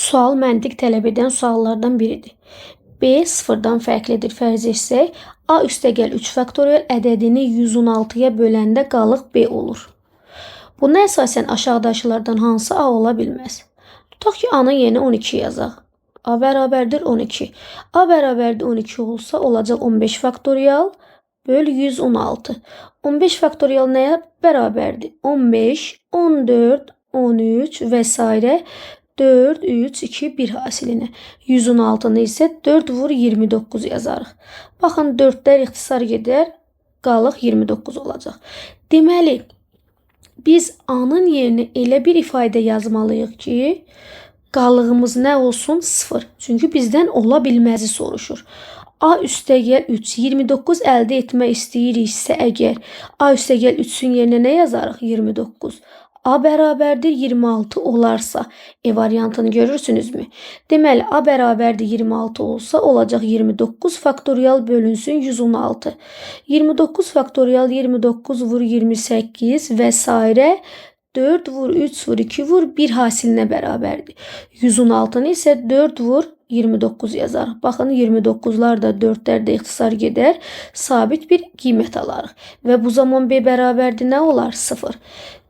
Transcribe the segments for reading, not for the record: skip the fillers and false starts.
Sual məntiq tələb edən suallardan biridir. B sıfırdan fərqlidir fərz etsək, A üstəgəl 3 faktorial ədədini 116-ya böləndə qalıq B olur. Buna əsasən aşağıdakılardan hansı A ola bilməz? Tutaq ki, A-nın yerinə 12 yazaq. A bərabərdir 12. A bərabərdir 12 olsa olacaq 15 faktorial böl 116. 15 faktorial nəyə bərabərdir? 15, 14, 13 və s. 4, 3, 2, 1 hasilinə. 116-nı isə 4 vur 29 yazarıq. Baxın, 4-lər ixtisar gedər, qalıq 29 olacaq. Deməli, biz A-nın yerinə elə bir ifadə yazmalıyıq ki, qalığımız nə olsun? 0. Çünki bizdən ola bilməzi soruşur. A üstəgəl 3, 29 əldə etmək istəyiriksə əgər, A üstəgəl 3-ün yerinə nə yazarıq? 29. A bərabərdir 26 olarsa, variantını görürsünüzmü? Deməli, A bərabərdir 26 olsa, olacaq 29 faktorial bölünsün 116. 29 faktorial 29 vur 28 və s. 4 vur 3 vur 2 vur 1 hasilinə bərabərdir. 116-nı isə 4 vur 29 yazarıq. Baxın, 29-lar da 4-lər də ixtisar gedər, sabit bir qiymət alarıq. Və bu zaman B bərabərdir nə olar? 0.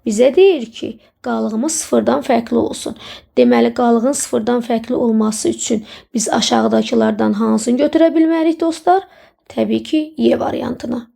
Bizə deyir ki, qalığımız 0-dan fərqli olsun. Deməli, qalığın 0-dan fərqli olması üçün biz aşağıdakılardan hansını götürə bilmərik dostlar? Təbii ki, Y variantına.